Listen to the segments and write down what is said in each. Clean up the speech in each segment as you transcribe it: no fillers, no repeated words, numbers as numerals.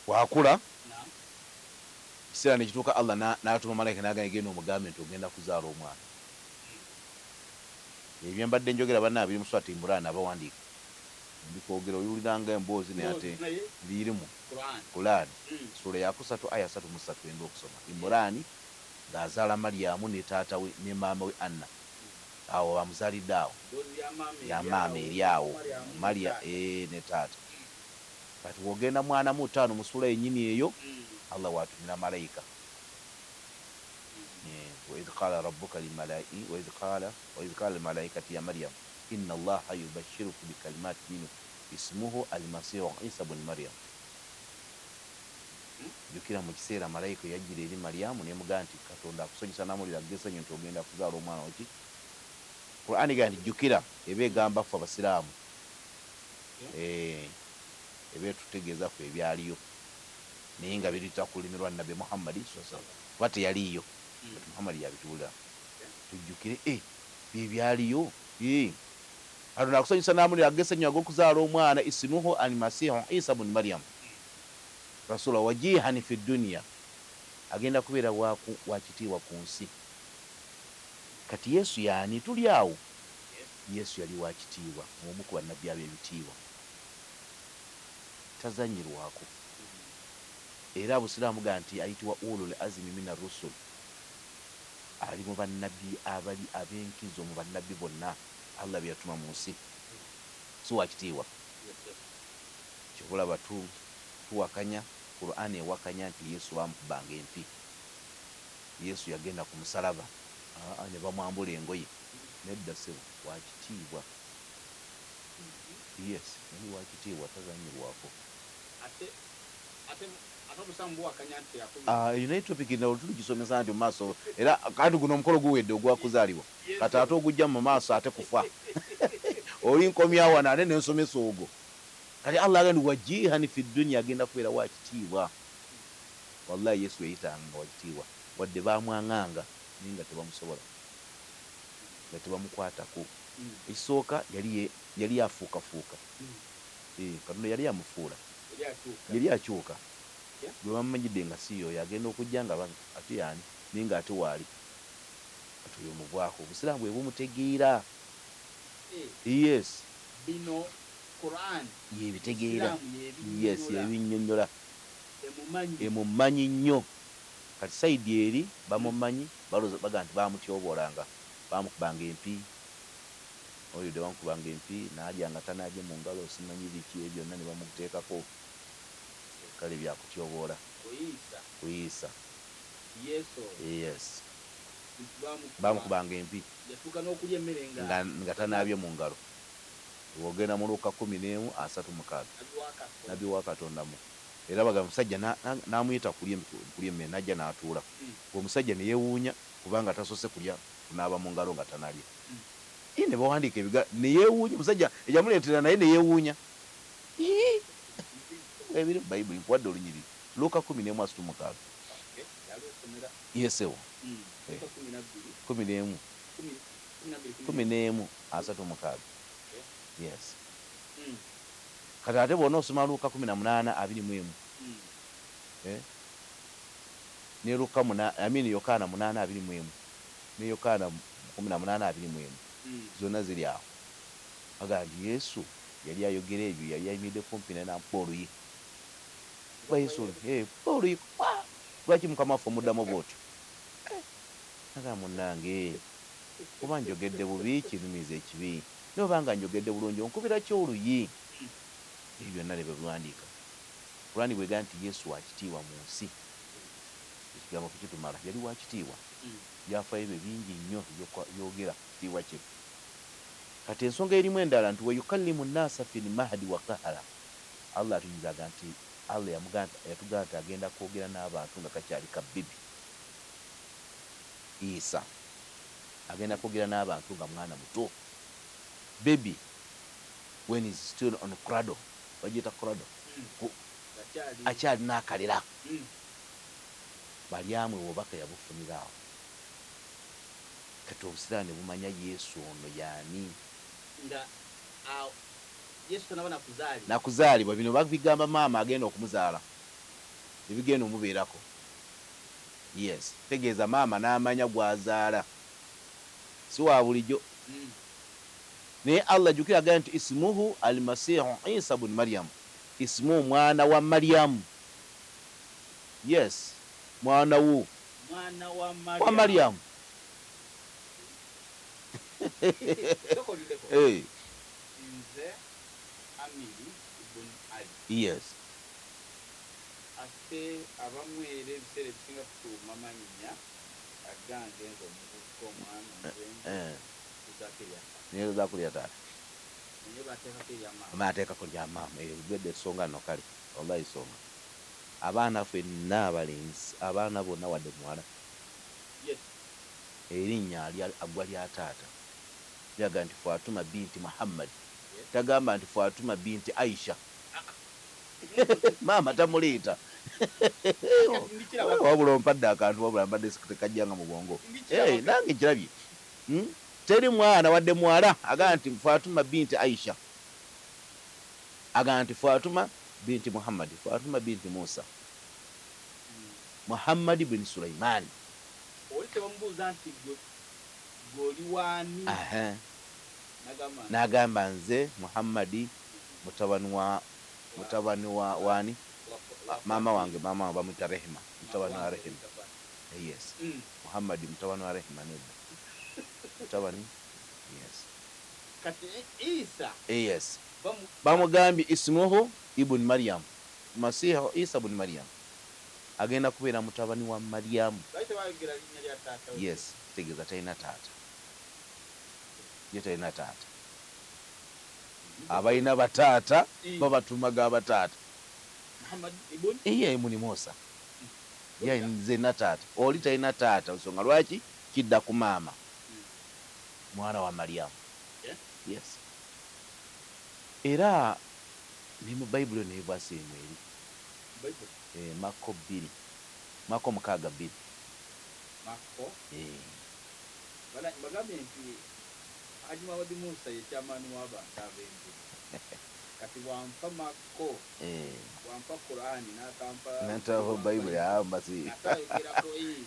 wakula kiseera nekituuka Allah n'atuma malayika n'agamba genda omugambe nti ogenda kuzaala omwana. Ebyo mbadde njogera banna biri mu Surati Imran abawandiika ndikwogera oyuliranga emboozi naye ate birimu Quran sura ya 3 aya 3 mu 3 enda okusoma Imran ng'azaala Maryamu ne taata we ne maama we Anna. Awo bamuzaalidde awo ya maama eri awo Maria ne taata. Kati wogenda mwana mu 5 mu sura yennyini eyo Allah watumira malayika. وإذ قال ربك للملائكة وإذ قال الملائكة يا مريم إن الله يبشرك بكلمات منه اسمه المسيح عيسى بن مريم. Jukira mu kiseera malayika yajjira eri Maryamu nemugamba nti Katonda akusonyesa n'amulira agesenyo nti ogenda kuzaala omwana waki. Qur'an egamba nti jukira eba egamba ffe abasiraamu eba tutegeeza ffe ebyaliyo naye nga birita kulimirwa Nabi Muhammad kuba teyaliyo. Muhammad yabituula tujjukire byebyaliyo Katonda akusonyesa n'amulira agesenyo ag'okuzaala omwana ismuhu al-Masihu Isa bun Maryam rasula wajihan fi dunya agenda kubeera wakitiibwa ku nsi. Kati Yesu yaani tuli awo. Yesu yali wakitiibwa omu ku bannabbi ab'ebitiibwa tazanyirwako era Abusiraamu gaa nti ayitibwa ulul azmi mina rusul ali mu bannabbi abali ab'enkizo mu bannabbi bonna Allah bye yatuma mu nsi si wakitiibwa. Kyobulaba tuwakanya Qur'an ewakanya nti Yesu bamukubanga empi. Yesu yagenda ku musalaba ne bamwambula engoye nedda sebo wakitiibwa. Yes yali wakitiibwa tazanyirwako. Naye topic ino tuligisomesa nti mu maaso era kandi guno omukolo guwedde ogwakuzaalibwa kati ate ogujja mu maaso ate kufa oli nkomyawo ate nensomesa ogwo. Kati Allah agenda wajihan fi dunya agenda kubeera wakitiibwa. Wallahi Yesu yayitanga wakitiibwa wadde bamwaŋŋanga naye nga tebamusobola nga tebamukwatako. Ekisooka yali afuukafuuka Katonda yali amufuula yali akyuka gwe bamumanyidde nga si yoyo agenda okujja nga ate yaani naye nga ate waali kati oyo mugwako Obusiraamu bwe bumutegeera. Yes bino Quran yebitegeera. Yes ebinnyonnyola emumanyi nnyo. Kati saidi eri bamumanyi baloza baga nti bamutyoboolanga bamukubanga empi oyo de bamukubanga empi n'alya nga tanaaje mu ngalo simanyi biki ebyo byonna ne bamuteekako kale byakutyoboola kuyiisa. Yes bamukubanga empi nga tanaabye mu ngalo. Wogenda mu Luka 11:36 nabbi wa Katonda mu era baga musajja n'amuyita kulya emmere n'ajja n'atuula. Omusajja ne yeewuunya kubanga tasose kulya kunaaba mu ngalo nga tanalya. Ne bawandiika ebiga ne yeewuunya omusajja eyamuleetera naye ne yeewuunya. Ebiri mu Bayibuli nkuwadde olunyiriri Luka 11:36. Yesewo 11:36. Yes kati ate bw'ona osoma Luka 18:21 ne Luka Yokaana 8:21 ne Yokaana 18:21 zonna ziri awo. Aga nti Yesu yali ayogera ebyo yali ayimiridde kumpi n'oluyi. Yesu oluyi lwaki Mukama waffe omuddamu bw'otyo? Aga munnange oba njogedde bubi kirumiza ekibi naye obanga njogedde bulungi onkubira ki oluyi? Ebyo byonna ne bebiwandiika. Qur'ani bwegamba nti Yesu wakitiibwa mu nsi. Ekigambo kitumala yali wakitiibwa. Byafaayo bye bingi nnyo byogera kitiibwa kye. Kati ensonga erimu endala nti weyukallimu nnaasa fil mahdi wa kahara. Allah atunyuzaga nti Allah yatugamba nti agenda kwogera n'abantu nga kakyali kabbibi. Isa agenda kwogera n'abantu nga mwana muto. Baby when he's still on cradle. Wajita cradle. Akyali n'akalira. Balyamu obubaka yabufunira awo. Kati Obusiraamu ne bumanya Yesu ono yaani. Yesu tanaba nakuzaalibwa. Nakuzaalibwa bino babigamba maama agenda okumuzaala ebigenda omubeerako. Yes, tegeeza maama n'amanya gwazaala si wa bulijjo. Naye Allah jukira agamba nti ismuhu almasihu Isa bun Maryam, ismuhu mwana wa Maryamu. Yes, mwana wa Maryamu. Nze Amiri ibn Ali. Yes. Ate abamwere ebiseera ebisinga tutuuma mannya agange nze omuvubuka omwana niyo zakulya taata naye bateekako eryamaama. maateekako lya maama ebigwedde ensonga nno kale wallahi songa abaana ffenna abalenzi abaana bonna wadde muwala erinnya agwa lya taata lyaga nti Fatuma binti Muhammad, tagamba nti Fatuma binti Aisha. Maama tamuleeta wabula ompadde akantu wabula mbadde tekajjanga mu bwongo. Nange nkirabye teri mwana wadde muwala agamba nti Fatuma binti Aisha, agamba nti Fatuma binti Muhammad, Fatuma binti Musa, Muhammad bin Sulaiman. Oli tebamubuuza nti goli wani? N'agamba nze Muhammadi mutabani wa wani maama wange, maama wange bamuyita Rehema, mutabani wa Rehema. Yes, Muhammadi mutabani wa Rehema nedda mutabani. Yes, kati Isa yes bamugambye ismuhu ibn Maryam, Masihu Isa ibn Maryam, agenda kubeera mutabani wa Maryamu. Yes, tegeeza talina taata, ye talina taata. Abalina bataata babatumaga abataata. Iye muni Musa ye nze na taata, oli talina taata, nsonga lwaki kidda ku maama, mwana wa Maryamu. Yes, era ne mu Bayibuli nebwase emweri Mako 2 Mako 6:2 Mako bagambye nti Hajima wadi Musa ye kyamaani w'abantu ab'enju. Kati wampa Mako wampa Qur'ani n'akampa Bayibuli mbasi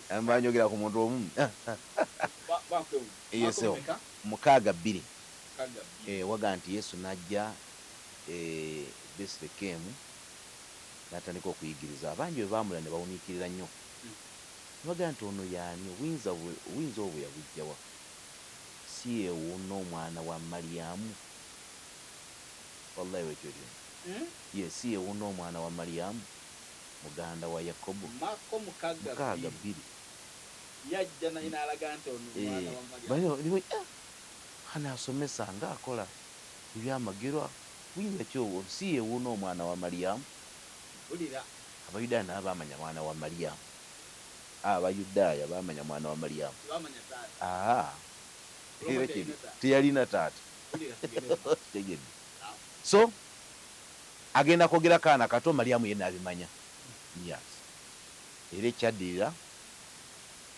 ambanyogera ku muntu omu. Yes, 6:2 waga nti Yesu najja Besulekemu n'atandika okuyigiriza. Abangi bwe baamula ne bawuniikirira nnyo, baga nti ono yaani, obuyinza obwo yabujjawa? Si ye wuuno omwana wa Maryamu? Wallahi wekyo lyo. Ye si ye wuuno omwana wa Maryamu muganda wa Yakobo. Mako 6:2 yajja naye n'alaga nti ono omwana wa Maryamu. Hana asomesa ng'akola ebyamagero. Buyinza ki obwo? Si ye wuuno omwana wa Maryamu? Abayudaaya nabo baamanya mwana wa Maryamu. Abayudaaya baamanya mwana wa Maryamu. Era kiri teyalina taata. Tegedde. So agenda kwogera kaana kato, Maryamu yenna abimanya. Yes. Era ekyaddirira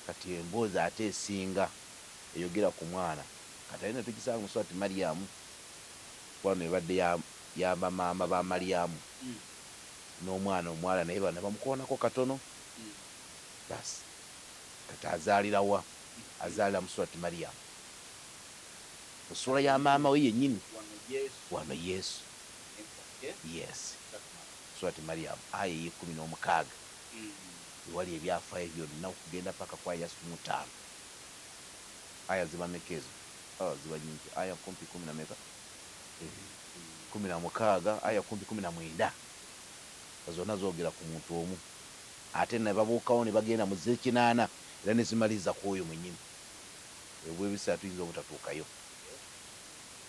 kati emboozi ate esinga eyogera ku mwana kati alina tukisanga mu Surati Maryamu, wano ebadde yamba maama ba Maryamu n'omwana omuwala naye bana bamukoonako katono. Basi kati azaalirawa? Azaalira mu Surati Maryamu, mu sura ya maama we yennyini, wano Yesu. Yes, Surati Maryamu aya 16 ewali ebyafaayo byonna okugenda paka kwa aya 5. Aya ziba mekezo? Ziba nyingi. Aya 10 16 aya 19 zonna zoogera ku muntu omu. Ate ne babuukawo ne bagenda mu z'ekinaana era ne zimaliza ku oyo mwennyini. Ebwebisa tuyinza obutatuukayo.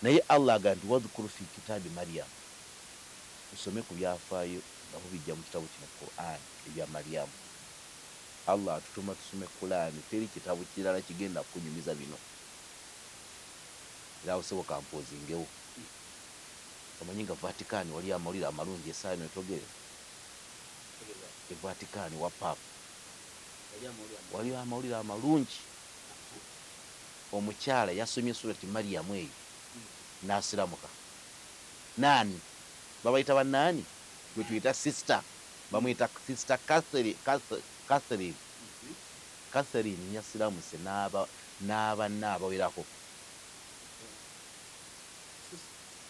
Naye Allah agamba nti wadhkuru fi kitaabi Maryamu, usome ku byafaayo nga bubijja mu kitabu kino Qur'an ebya Maryamu. Allah atutuma tusome Qur'an, teri kitabu kirala kigenda kunyumiza bino. Era osebo kampozingewo. Omanyi nga Vatican wali amawulire amalungi esaano etogere. Vatican wa Papa wali amawulire amalungi. Omukyala yasomye Surati Maryamu eyo n'asiramuka. nani babayita bannani gwe tuyita sister bamuyita sister Catherine yasiramuse n'abanna abawerako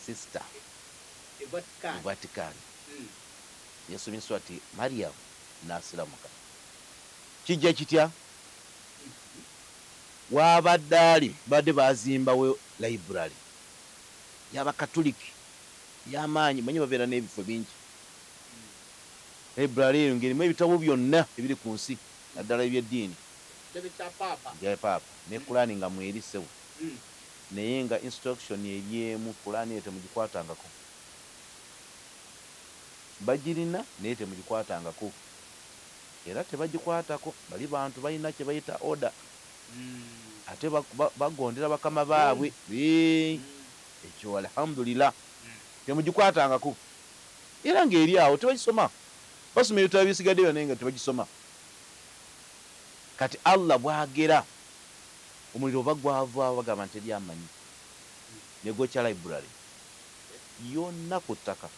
sister Vatican yasomeswa ati Mariam n'asiramuka. Kijja kitya? Wabadde ali badde bazimbawo library y'abakatuliki y'amaanyi, manyi babeera n'ebifo bingi. Library eyo ngerimu ebitabo byonna ebiri ku nsi naddala ebyeddiini bya Paapa ne Qur'ani nga mwerisewo, naye nga instruction eryemu Qur'ani eyo temugikwatangako. Bagirina naye temugikwatangako era tebagikwatako. Bali bantu balina kye bayita order ate bagondera bakama baabwe. Ekyo alhamdulillah temugikwatangako era ng'eri awo tebagisoma. Basoma ebitabo bisigaddeyo naye nga tebagisoma. Kati Allah bwagera omuliro oba gwava bagamba nti eri amanyi ne gwokya library yonna ku ttaka